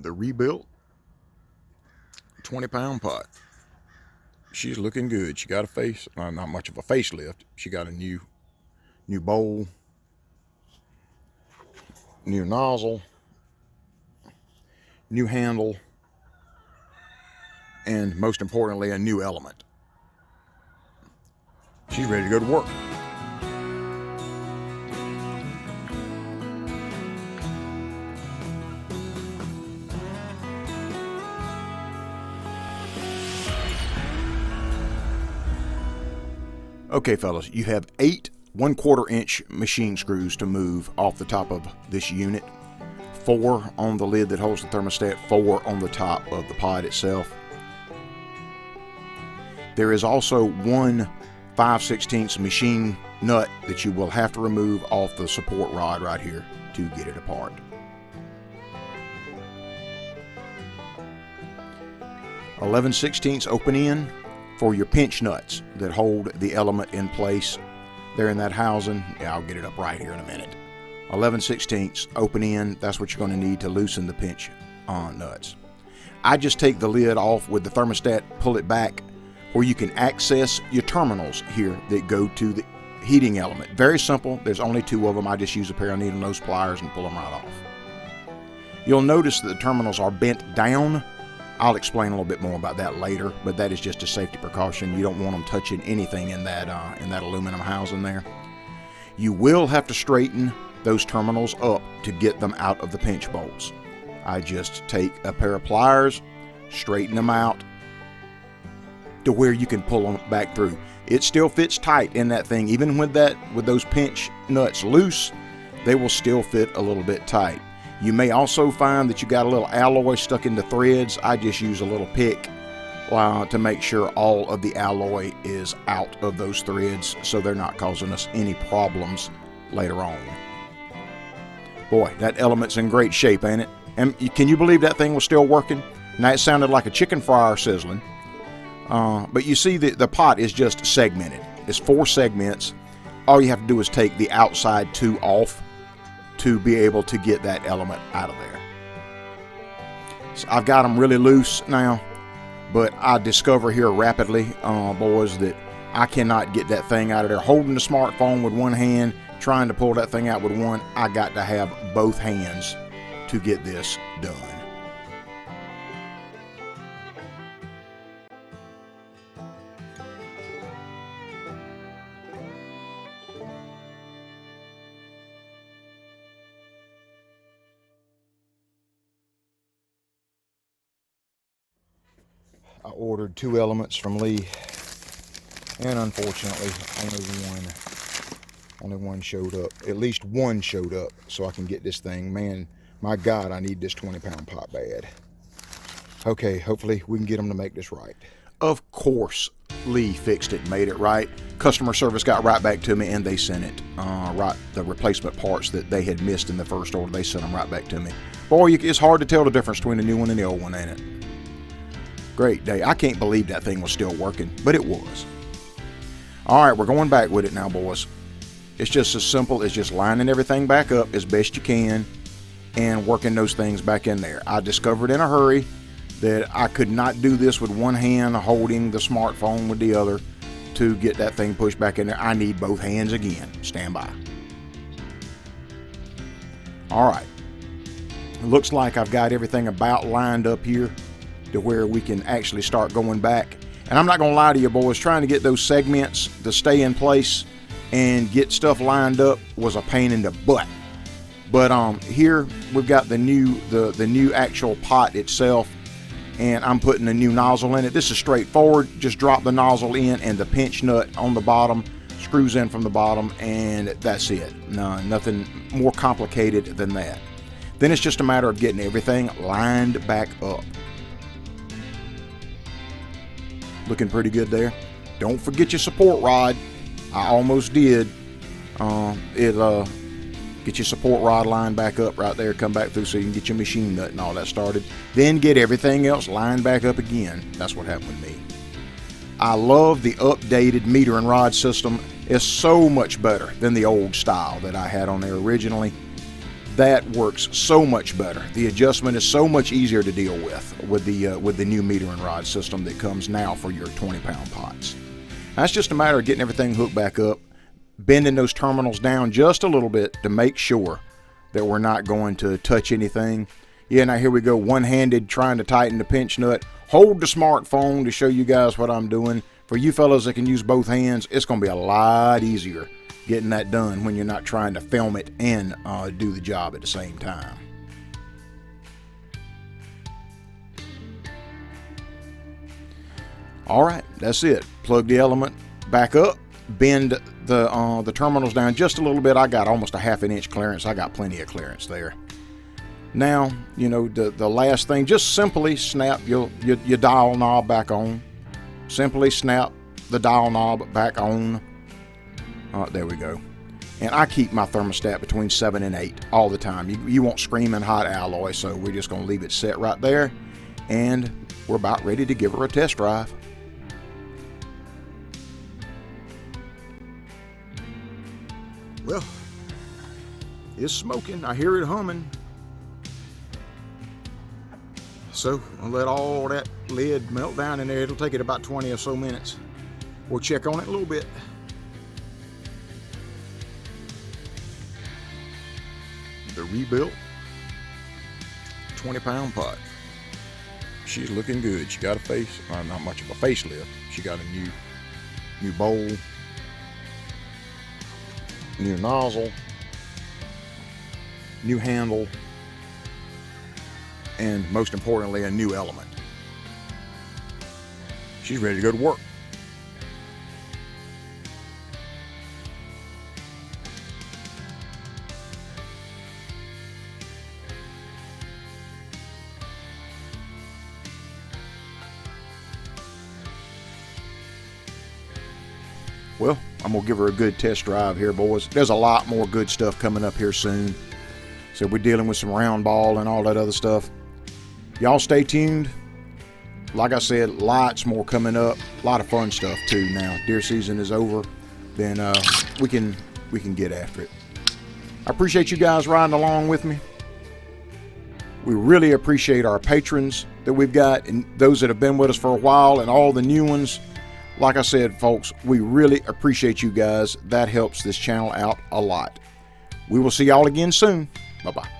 the rebuilt 20-pound pot. She's looking good. She got a face, not much of a facelift. She got a new bowl, new nozzle, new handle, and most importantly, a new element. She's ready to go to work. Okay, fellas, you have 8 1/4-inch machine screws to move off the top of this unit. 4 on the lid that holds the thermostat, 4 on the top of the pod itself. There is also one 5/16 machine nut that you will have to remove off the support rod right here to get it apart. "11/16 open end for your pinch nuts that hold the element in place. They're in that housing. Yeah, I'll get it up right here in a minute. 11/16 open end, that's what you're going to need to loosen the pinch nuts. I just take the lid off with the thermostat, pull it back, where you can access your terminals here that go to the heating element. Very simple. There's only 2 of them. I just use a pair of needle nose pliers and pull them right off. You'll notice that the terminals are bent down. I'll explain a little bit more about that later, but that is just a safety precaution. You don't want them touching anything in that aluminum housing there. You will have to straighten those terminals up to get them out of the pinch bolts. I just take a pair of pliers, straighten them out to where you can pull them back through. It still fits tight in that thing. Even with those pinch nuts loose, they will still fit a little bit tight. You may also find that you got a little alloy stuck into threads. I just use a little pick to make sure all of the alloy is out of those threads so they're not causing us any problems later on. Boy, that element's in great shape, ain't it? And can you believe that thing was still working? Now, it sounded like a chicken fryer sizzling. But you see the pot is just segmented. It's 4 segments. All you have to do is take the outside 2 off to be able to get that element out of there. So I've got them really loose now, but I discover here rapidly, boys, that I cannot get that thing out of there. Holding the smartphone with one hand, trying to pull that thing out with one, I got to have both hands to get this done. I ordered 2 elements from Lee, and unfortunately only one showed up. At least one showed up, so I can get this thing. Man, my God, I need this 20-pound pot bad. Okay, hopefully we can get them to make this right. Of course, Lee fixed it, made it right. Customer service got right back to me, and they sent it the replacement parts that they had missed in the first order. They sent them right back to me. Boy, it's hard to tell the difference between the new one and the old one, ain't it? Great day. I can't believe that thing was still working, but it was. All right, we're going back with it now, boys. It's just as simple as just lining everything back up as best you can and working those things back in there. I discovered in a hurry that I could not do this with one hand holding the smartphone with the other to get that thing pushed back in there. I need both hands again. Stand by. All right. It looks like I've got everything about lined up here to where we can actually start going back. And I'm not going to lie to you, boys, trying to get those segments to stay in place and get stuff lined up was a pain in the butt. But here we've got the new actual pot itself, and I'm putting a new nozzle in it. This is straightforward. Just drop the nozzle in, and the pinch nut on the bottom screws in from the bottom, and that's it. No, nothing more complicated than that. Then it's just a matter of getting everything lined back up. Looking pretty good there. Don't forget your support rod. I almost did. Get your support rod lined back up right there. Come back through so you can get your machine nut and all that started. Then get everything else lined back up again. That's what happened with me. I love the updated meter and rod system. It's so much better than the old style that I had on there originally. that works so much better. The adjustment is so much easier to deal with the new meter and rod system that comes now for your 20-pound pots. Now, it's just a matter of getting everything hooked back up, bending those terminals down just a little bit to make sure that we're not going to touch anything. Yeah, now here we go, one-handed trying to tighten the pinch nut. Hold the smartphone to show you guys what I'm doing. For you fellas that can use both hands, it's going to be a lot easier getting that done when you're not trying to film it and do the job at the same time. All right, that's it. Plug the element back up, bend the terminals down just a little bit. I got almost a 1/2 inch clearance. I got plenty of clearance there. Now, you know, the last thing, just simply snap your dial knob back on. Simply snap the dial knob back on. There we go. And I keep my thermostat between 7 and 8 all the time. You want screaming hot alloy, so we're just going to leave it set right there. And we're about ready to give her a test drive. Well, it's smoking. I hear it humming. So I'll let all that lid melt down in there. It'll take it about 20 or so minutes. We'll check on it a little bit. The rebuilt 20-pound pot. She's looking good. She got a face, not much of a facelift. She got a new bowl, new nozzle, new handle, and most importantly, a new element. She's ready to go to work. Well, I'm going to give her a good test drive here, boys. There's a lot more good stuff coming up here soon. So we're dealing with some round ball and all that other stuff. Y'all stay tuned. Like I said, lots more coming up. A lot of fun stuff too now. Deer season is over. Then we can get after it. I appreciate you guys riding along with me. We really appreciate our patrons that we've got and those that have been with us for a while and all the new ones. Like I said, folks, we really appreciate you guys. That helps this channel out a lot. We will see y'all again soon. Bye-bye.